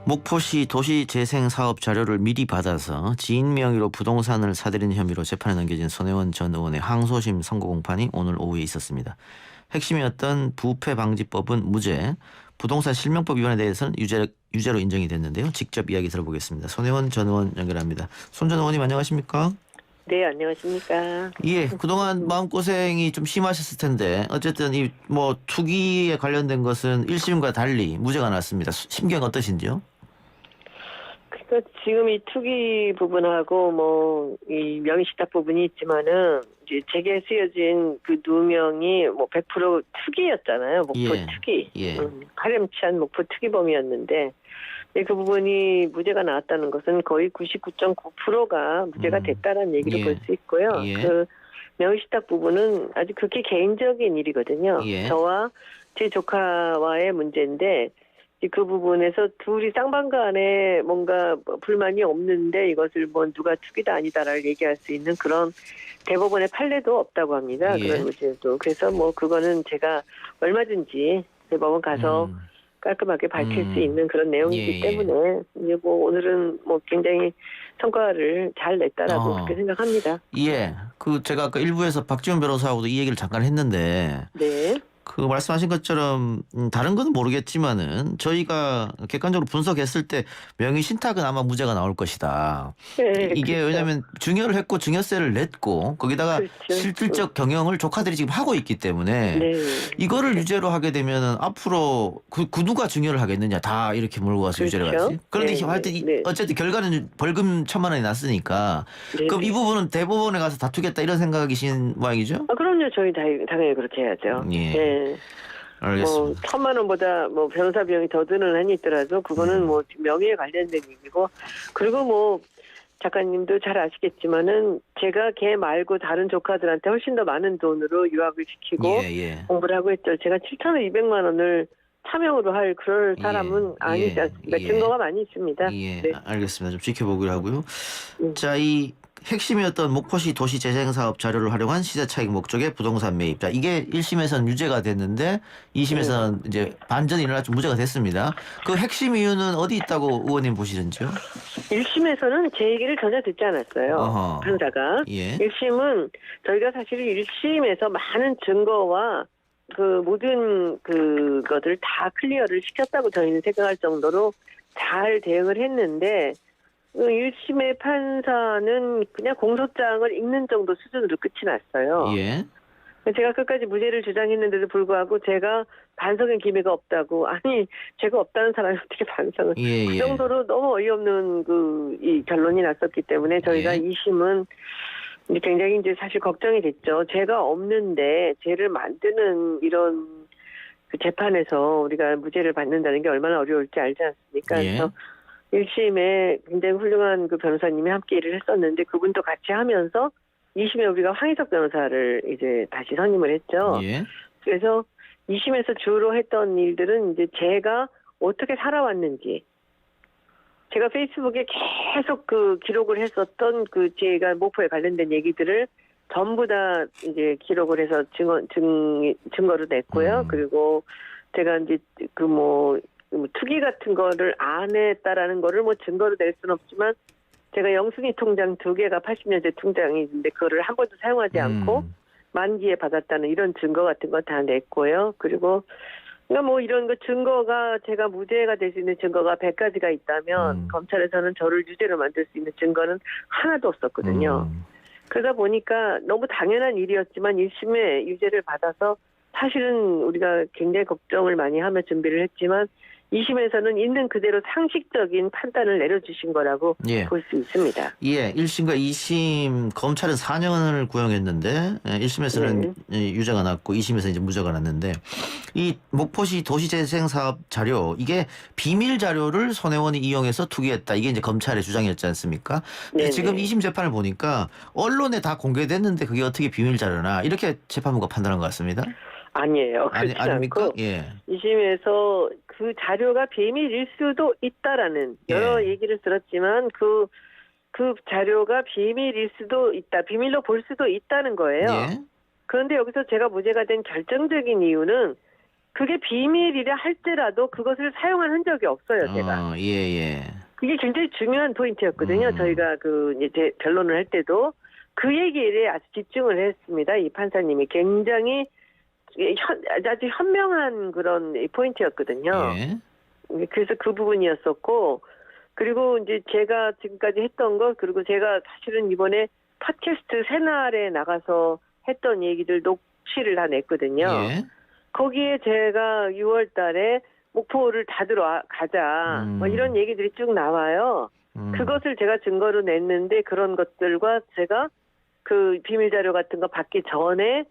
목포시 도시재생사업 자료를 미리 받아서 지인 명의로 부동산을 사들인 혐의로 재판에 넘겨진 손혜원 전 의원의 항소심 선고 공판이 오늘 오후에 있었습니다. 핵심이었던 부패방지법은 무죄, 부동산 실명법 위반에 대해서는 유죄로 인정이 됐는데요. 직접 이야기 들어보겠습니다. 손혜원 전 의원 연결합니다. 손 전 의원님 안녕하십니까? 네, 안녕하십니까. 예, 그동안 마음고생이 좀 심하셨을 텐데 어쨌든 이 뭐 투기에 관련된 것은 1심과 달리 무죄가 났습니다. 심경 어떠신지요? 그러니까 지금 이 투기 부분하고 뭐 이 명의식탁 부분이 있지만은 이제 제게 쓰여진 그 누명이 뭐 100% 투기였잖아요. 목포 예, 투기. 예. 파렴치한 목포 투기범이었는데 그 부분이 무죄가 나왔다는 것은 거의 99.9%가 무죄가 됐다는 얘기를 예. 볼 수 있고요. 예. 그 명의식탁 부분은 아주 극히 개인적인 일이거든요. 예. 저와 제 조카와의 문제인데 그 부분에서 둘이 쌍방간에 뭔가 불만이 없는데 이것을 뭐 누가 투기다 아니다를 얘기할 수 있는 그런 대법원의 판례도 없다고 합니다. 예. 그런 문제도. 그래서 뭐 그거는 제가 얼마든지 대법원 가서 깔끔하게 밝힐 수 있는 그런 내용이기 예, 예. 때문에 이제 뭐 오늘은 뭐 굉장히 성과를 잘 냈다라고 그렇게 생각합니다. 예. 그 제가 아까 일부에서 박지원 변호사하고도 이 얘기를 잠깐 했는데 네. 그 말씀하신 것처럼 다른 건 모르겠지만은 저희가 객관적으로 분석했을 때 명의신탁은 아마 무죄가 나올 것이다. 네, 이게 그렇죠. 왜냐하면 증여를 했고 증여세를 냈고 거기다가 그렇죠. 실질적 경영을 조카들이 지금 하고 있기 때문에 네. 이거를 유죄로 하게 되면은 앞으로 그 누가 증여를 하겠느냐 다 이렇게 몰고 가서 유죄를 그렇죠. 가지. 그런데 네, 하여튼 네. 어쨌든 결과는 벌금 1,000만 원이 났으니까 네, 그럼 네. 이 부분은 대법원에 가서 다투겠다 이런 생각이신 모양이죠? 그럼요. 저희 당연히 그렇게 해야죠. 예. 네. 뭐 알겠습니다. 1,000만 원보다 뭐 변호사 비용이 더 드는 한이 있더라도 그거는 뭐 명예에 관련된 얘기고 그리고 뭐 작가님도 잘 아시겠지만은 제가 걔 말고 다른 조카들한테 훨씬 더 많은 돈으로 유학을 시키고 예. 공부를 하고 했죠. 제가 7,200만 원을 차명으로 할 그럴 사람은 아니지 않습니까? 증거가 많이 있습니다. 예, 네. 알겠습니다. 좀 지켜보기로 하고요. 음. 자, 이 핵심이었던 목포시 도시재생사업 자료를 활용한 시세차익 목적의 부동산 매입. 자, 이게 1심에서는 유죄가 됐는데 2심에서는 이제 반전이 일어나서 무죄가 됐습니다. 그 핵심 이유는 어디 있다고 의원님 보시는지요? 1심에서는 제 얘기를 전혀 듣지 않았어요. 어허. 판사가. 예. 1심은 저희가 사실 1심에서 많은 증거와 그 모든 그것을 다 클리어를 시켰다고 저희는 생각할 정도로 잘 대응을 했는데 1심의 판사는 그냥 공소장을 읽는 정도 수준으로 끝이 났어요. 예. 제가 끝까지 무죄를 주장했는데도 불구하고 제가 반성의 기미가 없다고 아니 죄가 없다는 사람이 어떻게 반성을 예. 그 정도로 너무 어이없는 이 결론이 났었기 때문에 저희가 예. 2심은 이제 굉장히 이제 사실 걱정이 됐죠. 죄가 없는데 죄를 만드는 이런 그 재판에서 우리가 무죄를 받는다는 게 얼마나 어려울지 알지 않습니까? 예. 그래서 1심에 굉장히 훌륭한 그 변호사님이 함께 일을 했었는데 그분도 같이 하면서 2심에 우리가 황희석 변호사를 이제 다시 선임을 했죠. 예. 그래서 2심에서 주로 했던 일들은 이제 제가 어떻게 살아왔는지 제가 페이스북에 계속 그 기록을 했었던 그 제가 목포에 관련된 얘기들을 전부 다 이제 기록을 해서 증거로 냈고요. 그리고 제가 이제 뭐 투기 같은 거를 안 했다라는 거를 뭐 증거로 낼 수는 없지만 제가 영순위 통장 2개가 80년대 통장이 있는데 그거를 한 번도 사용하지 않고 만기에 받았다는 이런 증거 같은 거 다 냈고요. 그리고 그러니까 뭐 이런 거 증거가 제가 무죄가 될 수 있는 증거가 100가지가 있다면 검찰에서는 저를 유죄로 만들 수 있는 증거는 하나도 없었거든요. 그러다 보니까 너무 당연한 일이었지만 1심에 유죄를 받아서 사실은 우리가 굉장히 걱정을 많이 하며 준비를 했지만 2심에서는 있는 그대로 상식적인 판단을 내려주신 거라고 예. 볼 수 있습니다. 예, 1심과 2심 검찰은 4년을 구형했는데 1심에서는 유죄가 났고 2심에서 이제 무죄가 났는데 이 목포시 도시재생사업 자료 이게 비밀 자료를 손혜원이 이용해서 투기했다. 이게 이제 검찰의 주장이었지 않습니까? 근데 지금 2심 재판을 보니까 언론에 다 공개됐는데 그게 어떻게 비밀 자료나 이렇게 재판부가 판단한 것 같습니다. 아니에요. 그렇지 아닙니까? 않고 예. 2심에서 그 자료가 비밀일 수도 있다라는 여러 얘기를 들었지만 그 자료가 비밀일 수도 있다. 비밀로 볼 수도 있다는 거예요. 예. 그런데 여기서 제가 무죄가 된 결정적인 이유는 그게 비밀이라 할지라도 그것을 사용한 흔적이 없어요, 제가. 예. 이게 굉장히 중요한 포인트였거든요. 저희가 이제 변론을 할 때도 그 얘기에 아주 집중을 했습니다. 이 판사님이 굉장히 아주 현명한 그런 포인트였거든요. 예. 그래서 그 부분이었었고, 그리고 이제 제가 지금까지 했던 것, 그리고 제가 사실은 이번에 팟캐스트 새날에 나가서 했던 얘기들 녹취를 다 냈거든요. 예. 거기에 제가 6월 달에 목포를 닫으러 가자, 뭐 이런 얘기들이 쭉 나와요. 그것을 제가 증거로 냈는데 그런 것들과 제가 그 비밀 자료 같은 거 받기 전에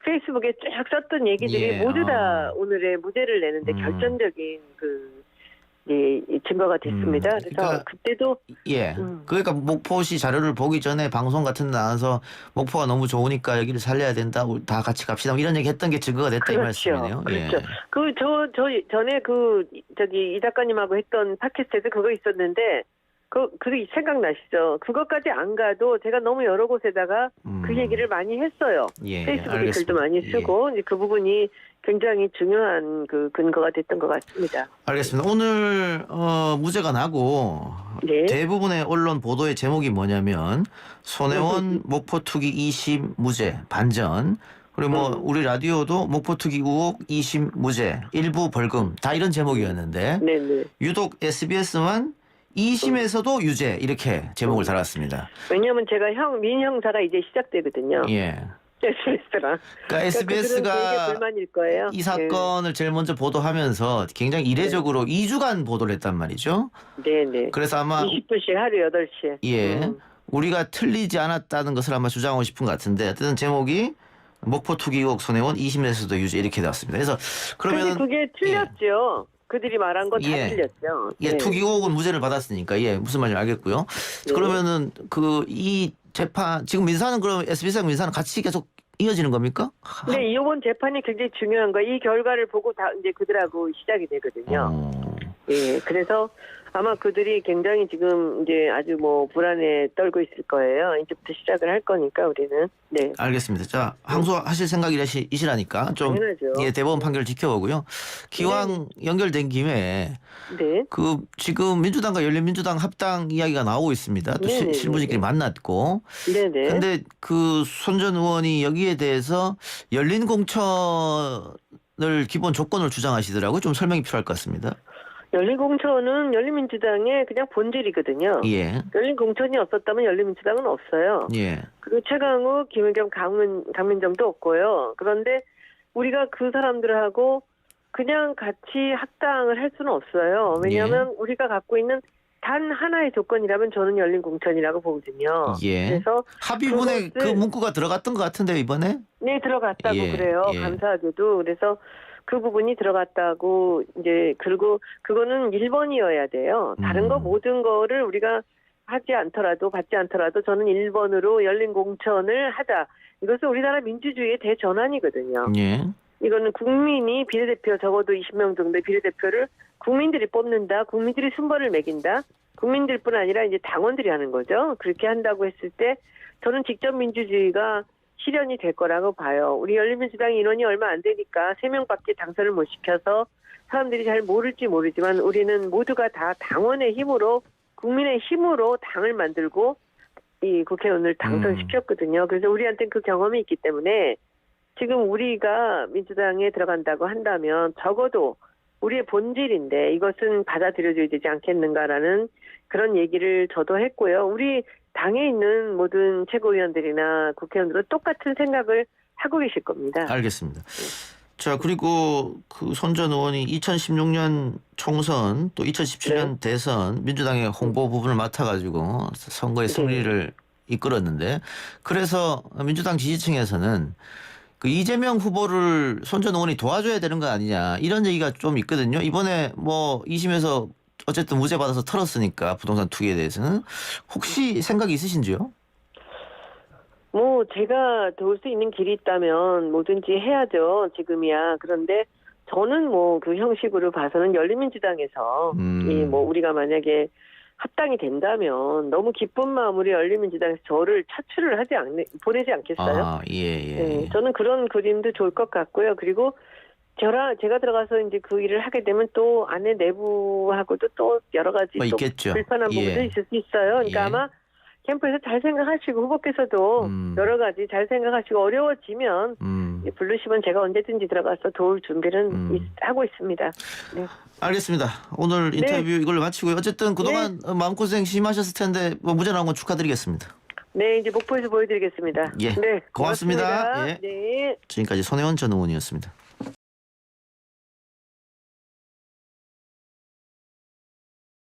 페이스북에 쭉 썼던 얘기들이 예. 모두 다 오늘의 무죄를 내는데 결정적인 이 증거가 됐습니다. 그래서 그러니까 그때도 예. 그러니까 목포시 자료를 보기 전에 방송 같은 데 나와서 목포가 너무 좋으니까 여기를 살려야 된다. 우리 다 같이 갑시다. 뭐 이런 얘기 했던 게 증거가 됐다 이 말씀이네요. 그렇죠. 예. 저 전에 이 작가님하고 했던 팟캐스트에서 그거 있었는데 그 생각나시죠? 그것까지 안 가도 제가 너무 여러 곳에다가 그 얘기를 많이 했어요. 예. 페이스북에 알겠습니다. 글도 많이 쓰고 이제 그 부분이 굉장히 중요한 그 근거가 됐던 것 같습니다. 알겠습니다. 오늘 무죄가 나고 네. 대부분의 언론 보도의 제목이 뭐냐면 손혜원 목포 투기 2심 무죄 반전. 그리고 뭐 우리 라디오도 목포 투기 의혹 2심 무죄 일부 벌금 다 이런 제목이었는데 네네. 유독 SBS만 2심에서도 유죄 이렇게 제목을 달았습니다. 왜냐하면 제가 민형사가 이제 시작되거든요. 예. SBS랑. 그러니까 SBS가 되게 불만일 거예요. 이 사건을 제일 먼저 보도하면서 굉장히 이례적으로 2주간 보도를 했단 말이죠. 네네. 그래서 아마 20분씩 하루 8시에. 예. 우리가 틀리지 않았다는 것을 아마 주장하고 싶은 것 같은데 어쨌든 제목이 목포 투기 의혹 손혜원 2심에서도 유죄 이렇게 나왔습니다. 그래서 그런데 그러면 그게 틀렸죠. 그들이 말한 건 다 예. 틀렸죠. 예, 투기 의혹은 무죄를 받았으니까 예, 무슨 말인지 알겠고요. 네. 그러면은 이 재판 지금 민사는 그럼 SBS랑 민사는 같이 계속 이어지는 겁니까? 네, 이번 재판이 굉장히 중요한 거예요. 이 결과를 보고 다 이제 그들하고 시작이 되거든요. 예, 그래서 아마 그들이 굉장히 지금 이제 아주 뭐 불안에 떨고 있을 거예요. 이제부터 시작을 할 거니까 우리는. 네. 알겠습니다. 자, 항소하실 생각이시라니까 좀 당연하죠. 예, 대법원 판결 지켜보고요. 기왕 연결된 김에 네. 그 지금 민주당과 열린민주당 합당 이야기가 나오고 있습니다. 또 네네네. 실무진끼리 만났고. 네네. 근데 그 손 전 의원이 여기에 대해서 열린 공천을 기본 조건을 주장하시더라고요. 좀 설명이 필요할 것 같습니다. 열린공천은 열린민주당의 그냥 본질이거든요. 예. 열린공천이 없었다면 열린민주당은 없어요. 예. 그리고 최강욱, 김의겸, 강민정도 없고요. 그런데 우리가 그 사람들하고 그냥 같이 합당을 할 수는 없어요. 왜냐하면 우리가 갖고 있는 단 하나의 조건이라면 저는 열린공천이라고 보거든요. 예. 그래서 합의문에 그 문구가 들어갔던 것 같은데요, 이번에? 네, 들어갔다고 예, 그래요. 예. 감사하게도. 그래서 그 부분이 들어갔다고 이제 그리고 그거는 1번이어야 돼요. 다른 거 모든 거를 우리가 하지 않더라도 받지 않더라도 저는 1번으로 열린 공천을 하자. 이것은 우리나라 민주주의의 대전환이거든요. 예. 이거는 국민이 비례대표 적어도 20명 정도의 비례대표를 국민들이 뽑는다. 국민들이 순번을 매긴다. 국민들뿐 아니라 이제 당원들이 하는 거죠. 그렇게 한다고 했을 때 저는 직접 민주주의가 실현이 될 거라고 봐요. 우리 열린민주당 인원이 얼마 안 되니까 3명밖에 당선을 못 시켜서 사람들이 잘 모를지 모르지만 우리는 모두가 다 당원의 힘으로 국민의 힘으로 당을 만들고 이 국회의원을 당선시켰거든요. 그래서 우리한테는 그 경험이 있기 때문에 지금 우리가 민주당에 들어간다고 한다면 적어도 우리의 본질인데 이것은 받아들여줘야 되지 않겠는가라는 그런 얘기를 저도 했고요. 우리 당에 있는 모든 최고위원들이나 국회의원들은 똑같은 생각을 하고 계실 겁니다. 알겠습니다. 자, 그리고 그 손 전 의원이 2016년 총선 또 2017년 대선 민주당의 홍보 부분을 맡아가지고 선거의 승리를 이끌었는데 그래서 민주당 지지층에서는 그 이재명 후보를 손 전 의원이 도와줘야 되는 거 아니냐 이런 얘기가 좀 있거든요. 이번에 뭐 2심에서 어쨌든 무죄 받아서 털었으니까 부동산 투기에 대해서는 혹시 생각이 있으신지요? 뭐 제가 도울 수 있는 길이 있다면 뭐든지 해야죠. 지금이야. 그런데 저는 뭐 그 형식으로 봐서는 열린민주당에서 이 뭐 우리가 만약에 합당이 된다면 너무 기쁜 마음으로 열린민주당에서 저를 차출을 보내지 않겠어요? 아, 예. 네, 저는 그런 그림도 좋을 것 같고요. 그리고 제가 들어가서 이제 그 일을 하게 되면 또 안에 내부하고도 또 여러 가지 또 있겠죠. 불편한 부분도 예. 있을 수 있어요. 그러니까 예. 아마 캠프에서 잘 생각하시고 후보께서도 여러 가지 잘 생각하시고 어려워지면 부르시면 제가 언제든지 들어가서 도울 준비는 하고 있습니다. 네. 알겠습니다. 오늘 인터뷰 이걸로 마치고요. 어쨌든 그동안 마음고생 심하셨을 텐데 뭐 무죄 나온 건 축하드리겠습니다. 네, 이제 목포에서 보여드리겠습니다. 예. 네, 고맙습니다. 고맙습니다. 예. 네. 지금까지 손혜원 전 의원이었습니다.